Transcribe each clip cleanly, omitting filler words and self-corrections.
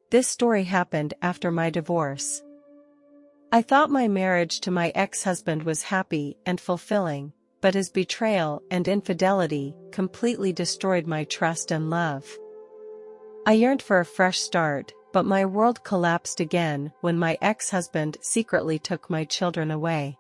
This story happened after my divorce. I thought my marriage to my ex-husband was happy and fulfilling, but his betrayal and infidelity completely destroyed my trust and love. I yearned for a fresh start, but my world collapsed again when my ex-husband secretly took my children away.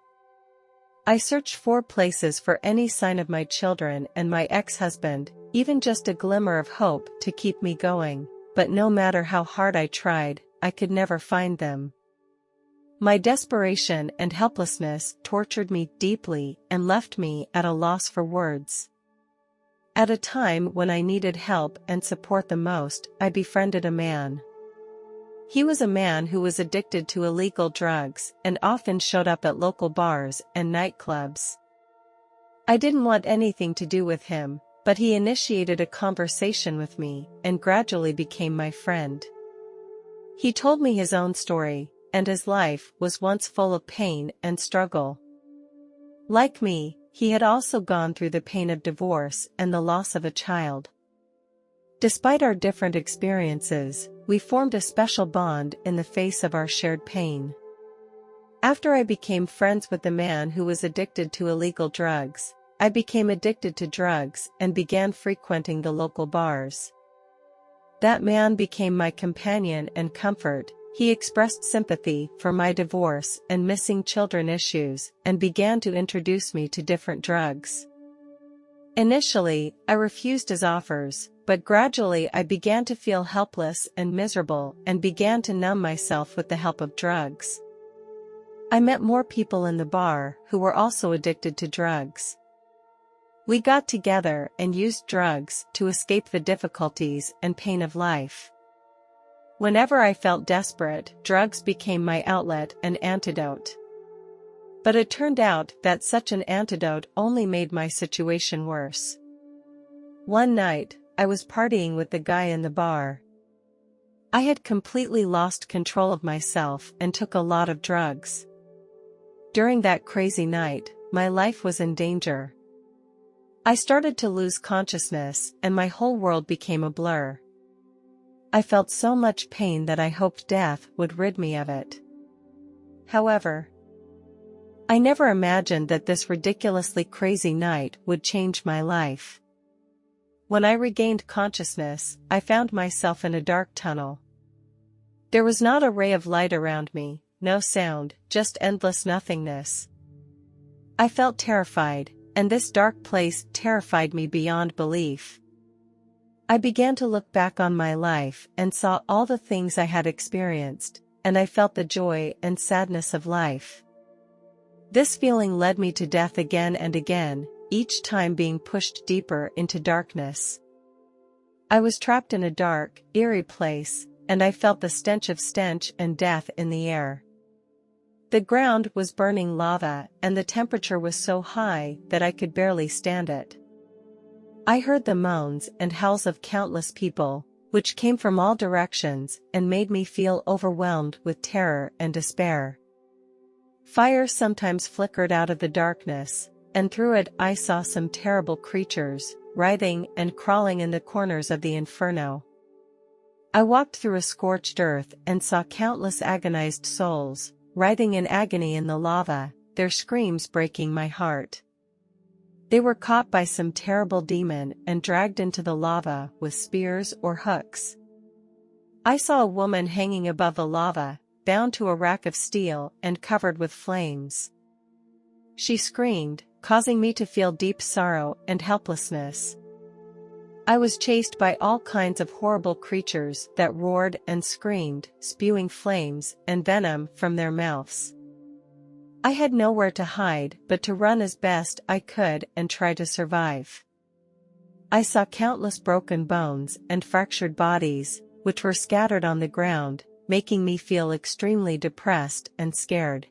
I searched 4 places for any sign of my children and my ex-husband, even just a glimmer of hope to keep me going, but no matter how hard I tried, I could never find them. My desperation and helplessness tortured me deeply and left me at a loss for words. At a time when I needed help and support the most, I befriended a man. He was a man who was addicted to illegal drugs and often showed up at local bars and nightclubs. I didn't want anything to do with him, but he initiated a conversation with me and gradually became my friend. He told me his own story, and his life was once full of pain and struggle. Like me, he had also gone through the pain of divorce and the loss of a child. Despite our different experiences, we formed a special bond in the face of our shared pain. After I became friends with the man who was addicted to illegal drugs, I became addicted to drugs and began frequenting the local bars. That man became my companion and comfort. He expressed sympathy for my divorce and missing children issues and began to introduce me to different drugs. Initially, I refused his offers, but gradually I began to feel helpless and miserable and began to numb myself with the help of drugs. I met more people in the bar who were also addicted to drugs. We got together and used drugs to escape the difficulties and pain of life. Whenever I felt desperate, drugs became my outlet and antidote. But it turned out that such an antidote only made my situation worse. One night, I was partying with the guy in the bar. I had completely lost control of myself and took a lot of drugs. During that crazy night, my life was in danger. I started to lose consciousness and my whole world became a blur. I felt so much pain that I hoped death would rid me of it. However, I never imagined that this ridiculously crazy night would change my life. When I regained consciousness, I found myself in a dark tunnel. There was not a ray of light around me, no sound, just endless nothingness. I felt terrified, and this dark place terrified me beyond belief. I began to look back on my life and saw all the things I had experienced, and I felt the joy and sadness of life. This feeling led me to death again and again, each time being pushed deeper into darkness. I was trapped in a dark, eerie place, and I felt the stench and death in the air. The ground was burning lava, and the temperature was so high that I could barely stand it. I heard the moans and howls of countless people, which came from all directions and made me feel overwhelmed with terror and despair. Fire sometimes flickered out of the darkness, and through it I saw some terrible creatures, writhing and crawling in the corners of the inferno. I walked through a scorched earth and saw countless agonized souls, writhing in agony in the lava, their screams breaking my heart. They were caught by some terrible demon and dragged into the lava with spears or hooks. I saw a woman hanging above the lava, bound to a rack of steel and covered with flames. She screamed, causing me to feel deep sorrow and helplessness. I was chased by all kinds of horrible creatures that roared and screamed, spewing flames and venom from their mouths. I had nowhere to hide but to run as best I could and try to survive. I saw countless broken bones and fractured bodies, which were scattered on the ground, making me feel extremely depressed and scared.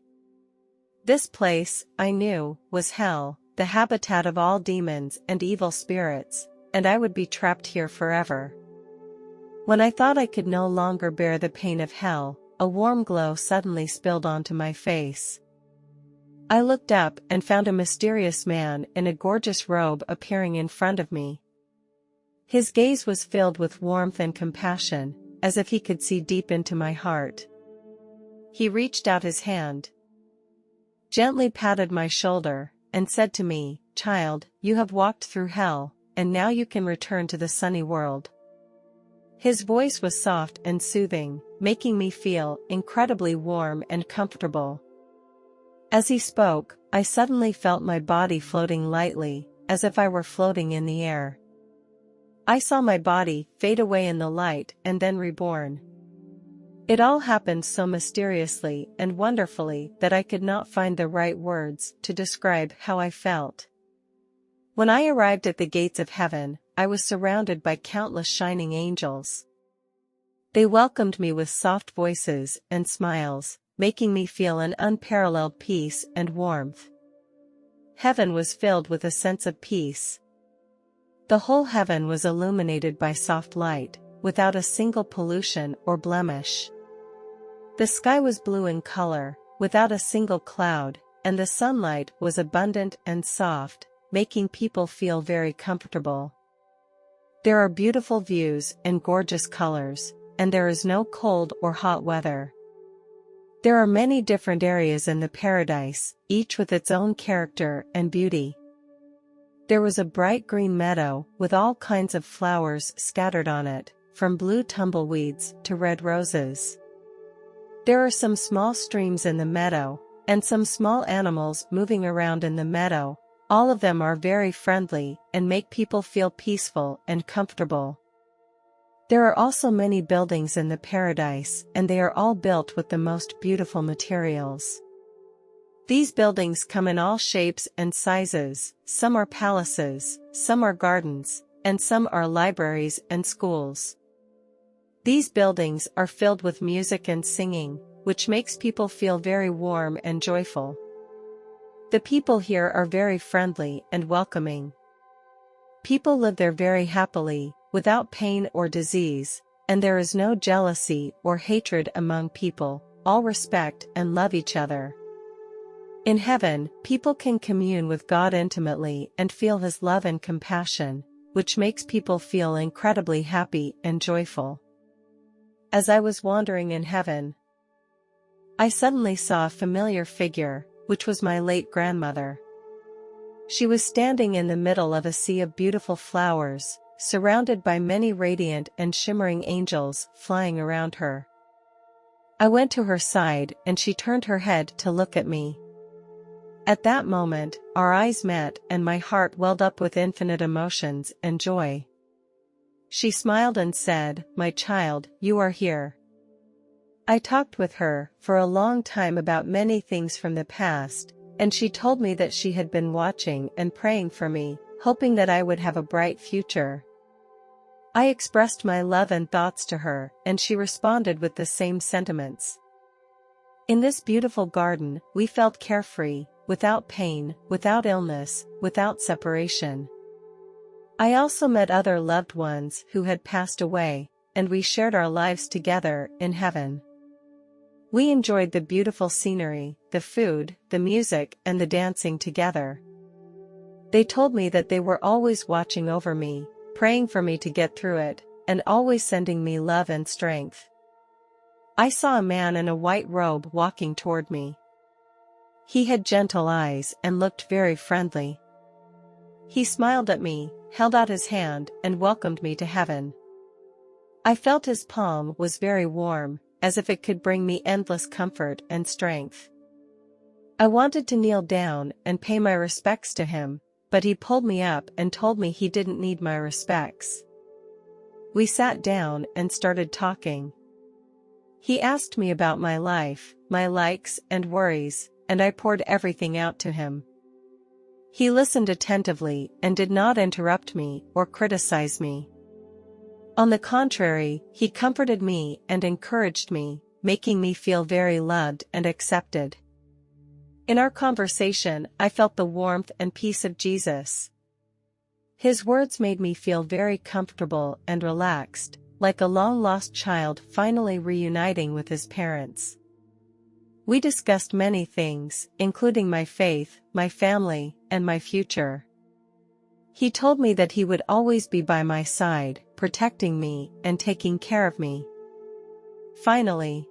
This place, I knew, was hell, the habitat of all demons and evil spirits, and I would be trapped here forever. When I thought I could no longer bear the pain of hell, a warm glow suddenly spilled onto my face. I looked up and found a mysterious man in a gorgeous robe appearing in front of me. His gaze was filled with warmth and compassion, as if he could see deep into my heart. He reached out his hand, gently patted my shoulder, and said to me, "Child, you have walked through hell, and now you can return to the sunny world." His voice was soft and soothing, making me feel incredibly warm and comfortable. As he spoke, I suddenly felt my body floating lightly, as if I were floating in the air. I saw my body fade away in the light and then reborn. It all happened so mysteriously and wonderfully that I could not find the right words to describe how I felt. When I arrived at the gates of heaven, I was surrounded by countless shining angels. They welcomed me with soft voices and smiles, making me feel an unparalleled peace and warmth. Heaven was filled with a sense of peace. The whole heaven was illuminated by soft light, without a single pollution or blemish. The sky was blue in color, without a single cloud, and the sunlight was abundant and soft, making people feel very comfortable. There are beautiful views and gorgeous colors, and there is no cold or hot weather. There are many different areas in the paradise, each with its own character and beauty. There was a bright green meadow with all kinds of flowers scattered on it, from blue tumbleweeds to red roses. There are some small streams in the meadow, and some small animals moving around in the meadow. All of them are very friendly and make people feel peaceful and comfortable. There are also many buildings in the paradise, and they are all built with the most beautiful materials. These buildings come in all shapes and sizes, some are palaces, some are gardens, and some are libraries and schools. These buildings are filled with music and singing, which makes people feel very warm and joyful. The people here are very friendly and welcoming. People live there very happily, without pain or disease, and there is no jealousy or hatred among people. All respect and love each other. In heaven, people can commune with God intimately and feel His love and compassion, which makes people feel incredibly happy and joyful. As I was wandering in heaven, I suddenly saw a familiar figure, which was my late grandmother. She was standing in the middle of a sea of beautiful flowers, surrounded by many radiant and shimmering angels flying around her. I went to her side and she turned her head to look at me. At that moment, our eyes met and my heart welled up with infinite emotions and joy. She smiled and said, "My child, you are here." I talked with her for a long time about many things from the past, and she told me that she had been watching and praying for me, hoping that I would have a bright future. I expressed my love and thoughts to her, and she responded with the same sentiments. In this beautiful garden, we felt carefree, without pain, without illness, without separation. I also met other loved ones who had passed away, and we shared our lives together in heaven. We enjoyed the beautiful scenery, the food, the music, and the dancing together. They told me that they were always watching over me, praying for me to get through it, and always sending me love and strength. I saw a man in a white robe walking toward me. He had gentle eyes and looked very friendly. He smiled at me, held out his hand, and welcomed me to heaven. I felt his palm was very warm, as if it could bring me endless comfort and strength. I wanted to kneel down and pay my respects to him, but he pulled me up and told me he didn't need my respects. We sat down and started talking. He asked me about my life, my likes and worries, and I poured everything out to him. He listened attentively and did not interrupt me or criticize me. On the contrary, he comforted me and encouraged me, making me feel very loved and accepted. In our conversation, I felt the warmth and peace of Jesus. His words made me feel very comfortable and relaxed, like a long-lost child finally reuniting with his parents. We discussed many things, including my faith, my family, and my future. He told me that he would always be by my side, protecting me and taking care of me. Finally,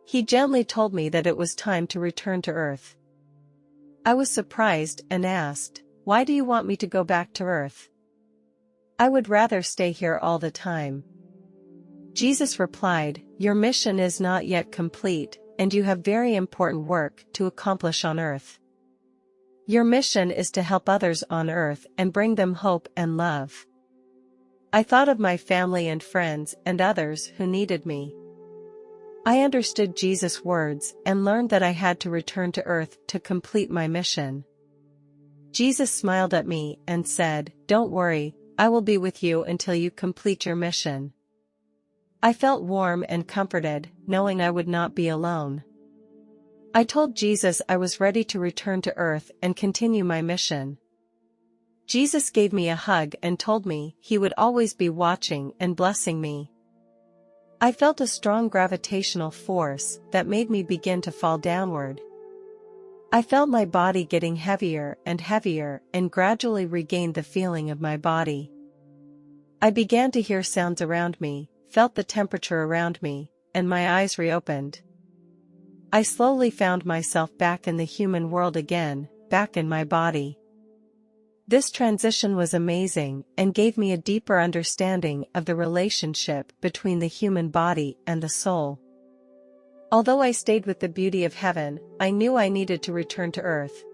he gently told me that it was time to return to Earth. I was surprised and asked, "Why do you want me to go back to Earth? I would rather stay here all the time." Jesus replied, "Your mission is not yet complete, and you have very important work to accomplish on Earth. Your mission is to help others on Earth and bring them hope and love." I thought of my family and friends and others who needed me. I understood Jesus' words and learned that I had to return to Earth to complete my mission. Jesus smiled at me and said, "Don't worry, I will be with you until you complete your mission." I felt warm and comforted, knowing I would not be alone. I told Jesus I was ready to return to Earth and continue my mission. Jesus gave me a hug and told me he would always be watching and blessing me. I felt a strong gravitational force that made me begin to fall downward. I felt my body getting heavier and gradually regained the feeling of my body. I began to hear sounds around me, felt the temperature around me, and my eyes reopened. I slowly found myself back in the human world again, back in my body. This transition was amazing and gave me a deeper understanding of the relationship between the human body and the soul. Although I stayed with the beauty of heaven, I knew I needed to return to Earth.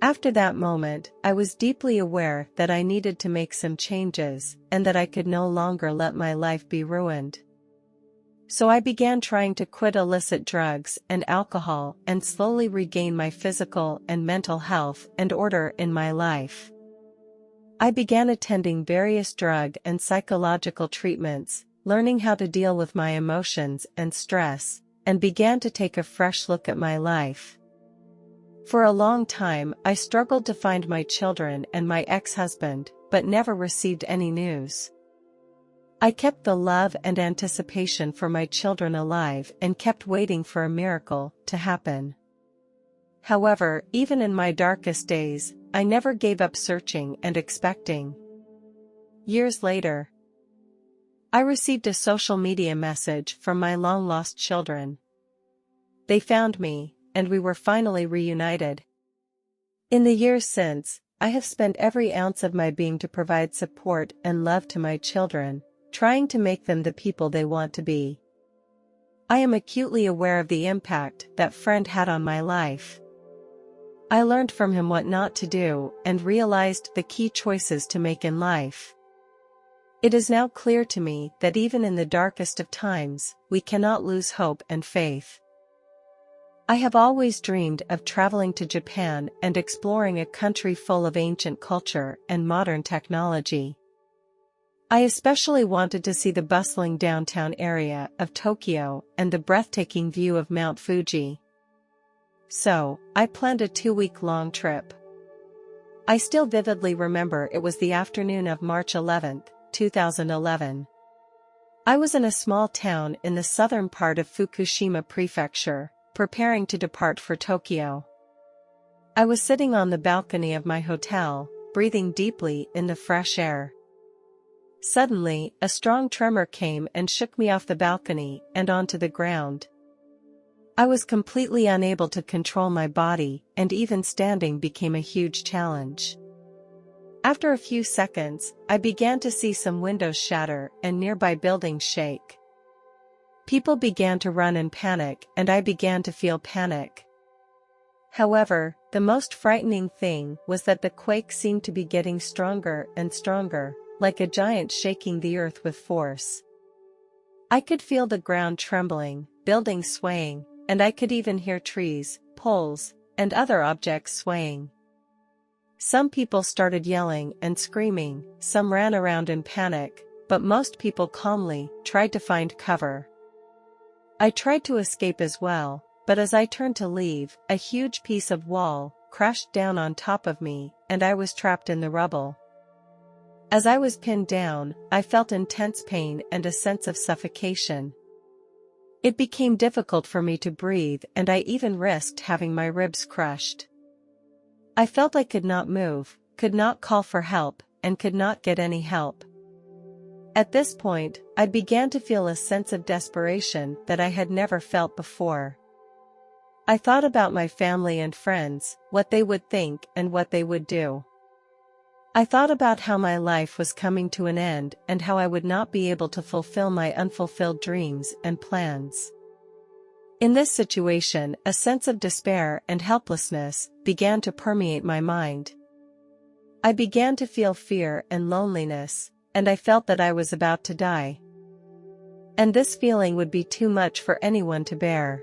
After that moment, I was deeply aware that I needed to make some changes and that I could no longer let my life be ruined. So I began trying to quit illicit drugs and alcohol and slowly regain my physical and mental health and order in my life. I began attending various drug and psychological treatments, learning how to deal with my emotions and stress, and began to take a fresh look at my life. For a long time, I struggled to find my children and my ex-husband, but never received any news. I kept the love and anticipation for my children alive and kept waiting for a miracle to happen. However, even in my darkest days, I never gave up searching and expecting. Years later, I received a social media message from my long-lost children. They found me, and we were finally reunited. In the years since, I have spent every ounce of my being to provide support and love to my children, trying to make them the people they want to be. I am acutely aware of the impact that friend had on my life. I learned from him what not to do and realized the key choices to make in life. It is now clear to me that even in the darkest of times, we cannot lose hope and faith. I have always dreamed of traveling to Japan and exploring a country full of ancient culture and modern technology. I especially wanted to see the bustling downtown area of Tokyo and the breathtaking view of Mount Fuji. So, I planned a 2-week-long trip. I still vividly remember it was the afternoon of March 11, 2011. I was in a small town in the southern part of Fukushima Prefecture, preparing to depart for Tokyo. I was sitting on the balcony of my hotel, breathing deeply in the fresh air. Suddenly, a strong tremor came and shook me off the balcony and onto the ground. I was completely unable to control my body, and even standing became a huge challenge. After a few seconds, I began to see some windows shatter and nearby buildings shake. People began to run in panic, and I began to feel panic. However, the most frightening thing was that the quake seemed to be getting stronger and stronger, like a giant shaking the earth with force. I could feel the ground trembling, buildings swaying, and I could even hear trees, poles, and other objects swaying. Some people started yelling and screaming, some ran around in panic, but most people calmly tried to find cover. I tried to escape as well, but as I turned to leave, a huge piece of wall crashed down on top of me, and I was trapped in the rubble. As I was pinned down, I felt intense pain and a sense of suffocation. It became difficult for me to breathe, and I even risked having my ribs crushed. I felt I could not move, could not call for help, and could not get any help. At this point, I began to feel a sense of desperation that I had never felt before. I thought about my family and friends, what they would think and what they would do. I thought about how my life was coming to an end and how I would not be able to fulfill my unfulfilled dreams and plans. In this situation, a sense of despair and helplessness began to permeate my mind. I began to feel fear and loneliness, and I felt that I was about to die. And this feeling would be too much for anyone to bear.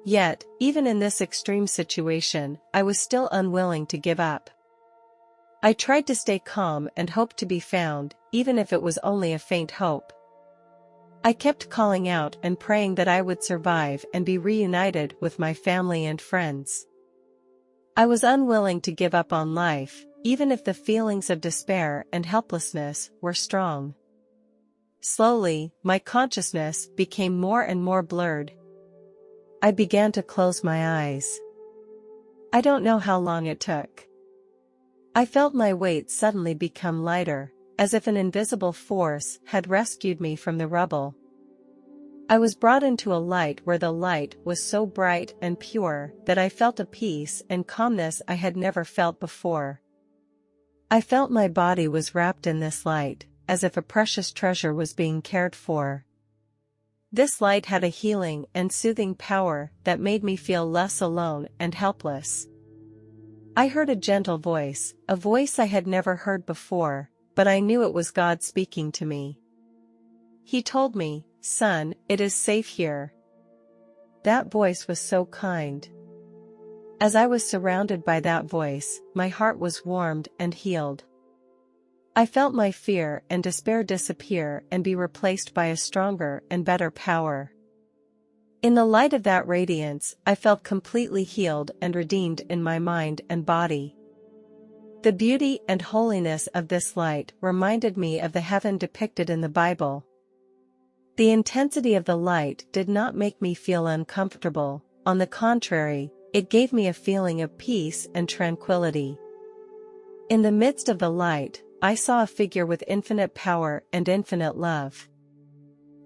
Yet, even in this extreme situation, I was still unwilling to give up. I tried to stay calm and hope to be found, even if it was only a faint hope. I kept calling out and praying that I would survive and be reunited with my family and friends. I was unwilling to give up on life, even if the feelings of despair and helplessness were strong. Slowly, my consciousness became more and more blurred. I began to close my eyes. I don't know how long it took. I felt my weight suddenly become lighter, as if an invisible force had rescued me from the rubble. I was brought into a light where the light was so bright and pure that I felt a peace and calmness I had never felt before. I felt my body was wrapped in this light, as if a precious treasure was being cared for. This light had a healing and soothing power that made me feel less alone and helpless. I heard a gentle voice, a voice I had never heard before, but I knew it was God speaking to me. He told me, "Son, it is safe here." That voice was so kind. As I was surrounded by that voice, my heart was warmed and healed. I felt my fear and despair disappear and be replaced by a stronger and better power. In the light of that radiance, I felt completely healed and redeemed in my mind and body. The beauty and holiness of this light reminded me of the heaven depicted in the Bible. The intensity of the light did not make me feel uncomfortable, on the contrary, it gave me a feeling of peace and tranquility. In the midst of the light, I saw a figure with infinite power and infinite love.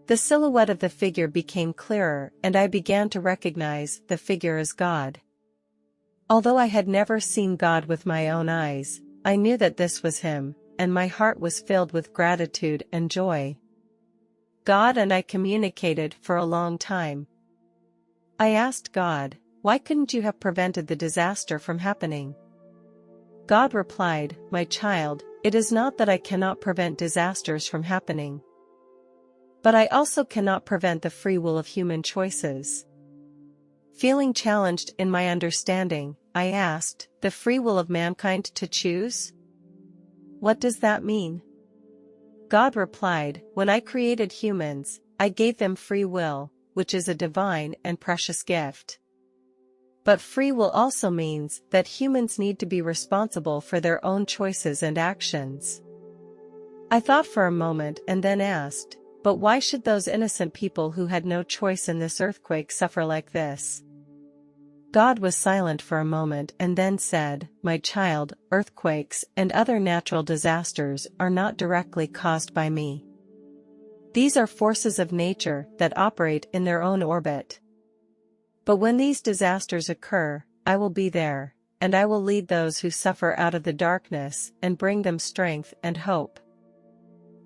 The silhouette of the figure became clearer and I began to recognize the figure as God. Although I had never seen God with my own eyes, I knew that this was Him, and my heart was filled with gratitude and joy. God and I communicated for a long time. I asked God, "Why couldn't you have prevented the disaster from happening?" God replied, "My child, it is not that I cannot prevent disasters from happening. But I also cannot prevent the free will of human choices." Feeling challenged in my understanding, I asked, "The free will of mankind to choose? What does that mean?" God replied, "When I created humans, I gave them free will, which is a divine and precious gift. But free will also means that humans need to be responsible for their own choices and actions." I thought for a moment and then asked, "But why should those innocent people who had no choice in this earthquake suffer like this?" God was silent for a moment and then said, "My child, earthquakes and other natural disasters are not directly caused by me. These are forces of nature that operate in their own orbit. But when these disasters occur, I will be there, and I will lead those who suffer out of the darkness and bring them strength and hope."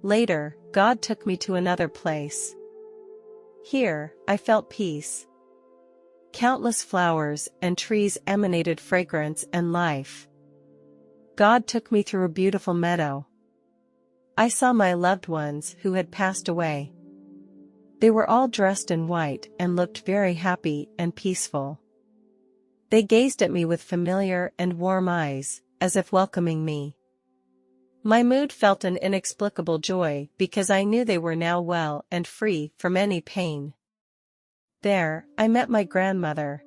Later, God took me to another place. Here, I felt peace. Countless flowers and trees emanated fragrance and life. God took me through a beautiful meadow. I saw my loved ones who had passed away. They were all dressed in white and looked very happy and peaceful. They gazed at me with familiar and warm eyes, as if welcoming me. My mood felt an inexplicable joy because I knew they were now well and free from any pain. There, I met my grandmother.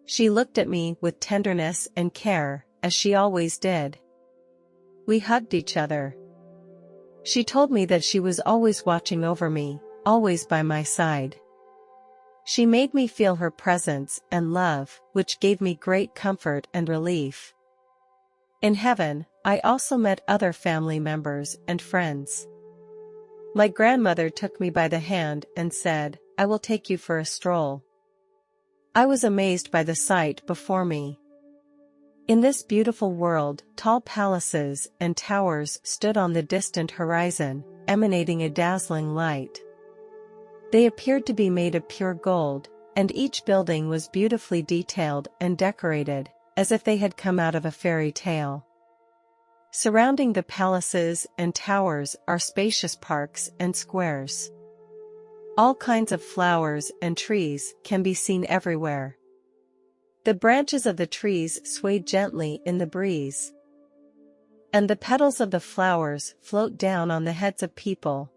She looked at me with tenderness and care, as she always did. We hugged each other. She told me that she was always watching over me, always by my side. She made me feel her presence and love, which gave me great comfort and relief. In heaven, I also met other family members and friends. My grandmother took me by the hand and said, "I will take you for a stroll." I was amazed by the sight before me. In this beautiful world, tall palaces and towers stood on the distant horizon, emanating a dazzling light. They appeared to be made of pure gold, and each building was beautifully detailed and decorated, as if they had come out of a fairy tale. Surrounding the palaces and towers are spacious parks and squares. All kinds of flowers and trees can be seen everywhere. The branches of the trees sway gently in the breeze, and the petals of the flowers float down on the heads of people.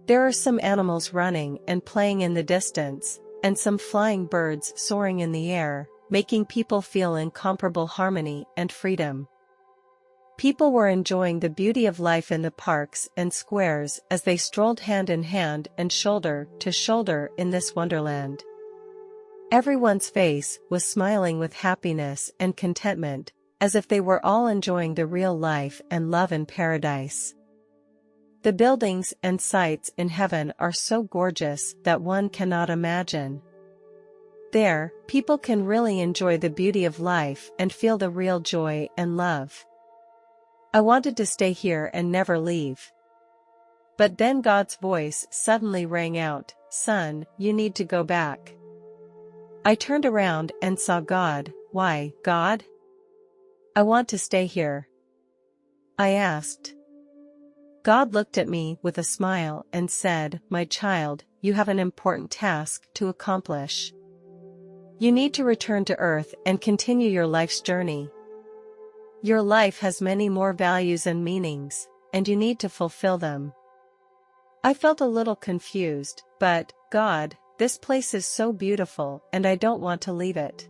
There are some animals running and playing in the distance, and some flying birds soaring in the air, making people feel incomparable harmony and freedom. People were enjoying the beauty of life in the parks and squares as they strolled hand in hand and shoulder to shoulder in this wonderland. Everyone's face was smiling with happiness and contentment, as if they were all enjoying the real life and love in paradise. The buildings and sights in heaven are so gorgeous that one cannot imagine. There, people can really enjoy the beauty of life and feel the real joy and love. I wanted to stay here and never leave. But then God's voice suddenly rang out, "Son, you need to go back." I turned around and saw God. "Why, God? I want to stay here," I asked. God looked at me with a smile and said, "My child, you have an important task to accomplish. You need to return to Earth and continue your life's journey. Your life has many more values and meanings, and you need to fulfill them." I felt a little confused, but, "God, this place is so beautiful and I don't want to leave it."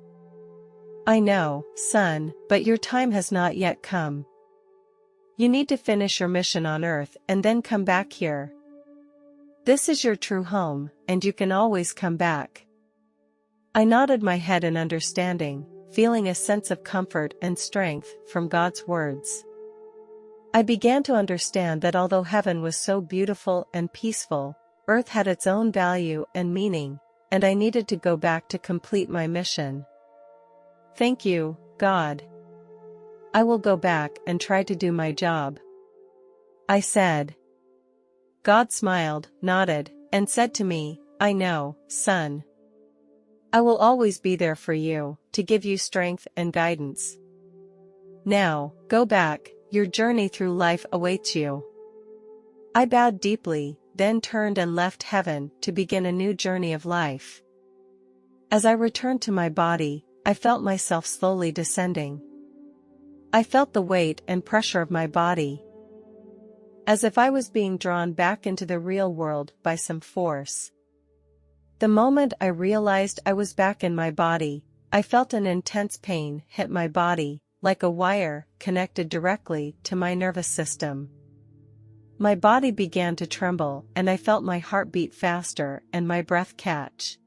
"I know, son, but your time has not yet come. You need to finish your mission on Earth and then come back here. This is your true home, and you can always come back." I nodded my head in understanding, feeling a sense of comfort and strength from God's words. I began to understand that although heaven was so beautiful and peaceful, Earth had its own value and meaning, and I needed to go back to complete my mission. "Thank you, God. I will go back and try to do my job," I said. God smiled, nodded, and said to me, "I know, son. I will always be there for you, to give you strength and guidance. Now, go back, your journey through life awaits you." I bowed deeply, then turned and left heaven to begin a new journey of life. As I returned to my body, I felt myself slowly descending. I felt the weight and pressure of my body, as if I was being drawn back into the real world by some force. The moment I realized I was back in my body, I felt an intense pain hit my body, like a wire connected directly to my nervous system. My body began to tremble and I felt my heart beat faster and my breath catch.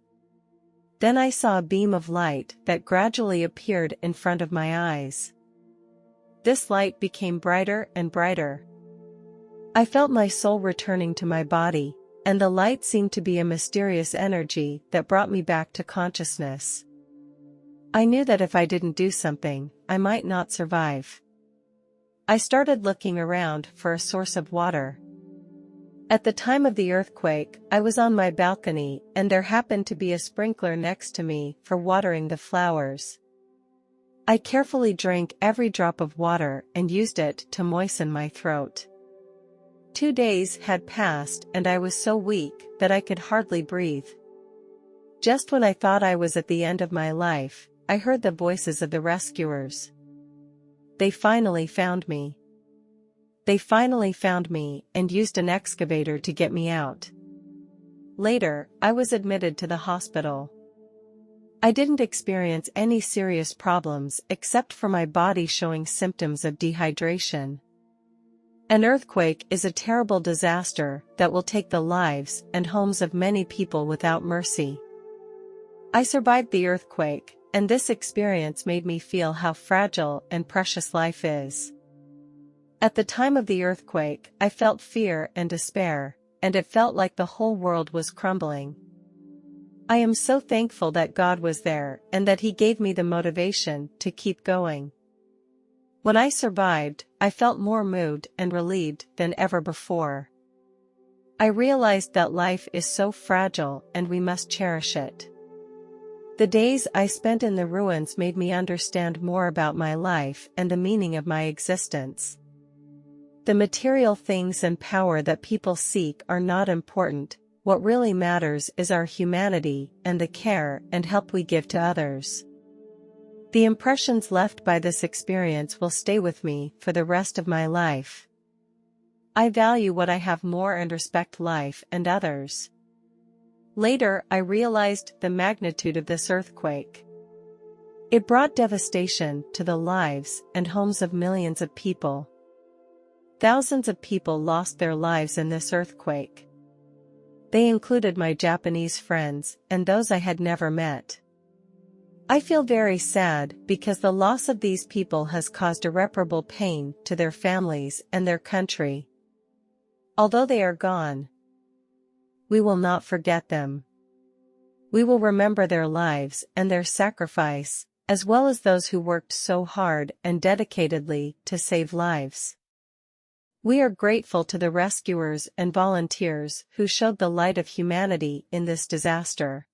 Then I saw a beam of light that gradually appeared in front of my eyes. This light became brighter and brighter. I felt my soul returning to my body, and the light seemed to be a mysterious energy that brought me back to consciousness. I knew that if I didn't do something, I might not survive. I started looking around for a source of water. At the time of the earthquake, I was on my balcony and there happened to be a sprinkler next to me for watering the flowers. I carefully drank every drop of water and used it to moisten my throat. 2 days had passed and I was so weak that I could hardly breathe. Just when I thought I was at the end of my life, I heard the voices of the rescuers. They finally found me. They finally found me and used an excavator to get me out. Later, I was admitted to the hospital. I didn't experience any serious problems except for my body showing symptoms of dehydration. An earthquake is a terrible disaster that will take the lives and homes of many people without mercy. I survived the earthquake, and this experience made me feel how fragile and precious life is. At the time of the earthquake, I felt fear and despair, and it felt like the whole world was crumbling. I am so thankful that God was there and that He gave me the motivation to keep going. When I survived, I felt more moved and relieved than ever before. I realized that life is so fragile and we must cherish it. The days I spent in the ruins made me understand more about my life and the meaning of my existence. The material things and power that people seek are not important. What really matters is our humanity and the care and help we give to others. The impressions left by this experience will stay with me for the rest of my life. I value what I have more and respect life and others. Later, I realized the magnitude of this earthquake. It brought devastation to the lives and homes of millions of people. Thousands of people lost their lives in this earthquake. They included my Japanese friends and those I had never met. I feel very sad because the loss of these people has caused irreparable pain to their families and their country. Although they are gone, we will not forget them. We will remember their lives and their sacrifice, as well as those who worked so hard and dedicatedly to save lives. We are grateful to the rescuers and volunteers who showed the light of humanity in this disaster.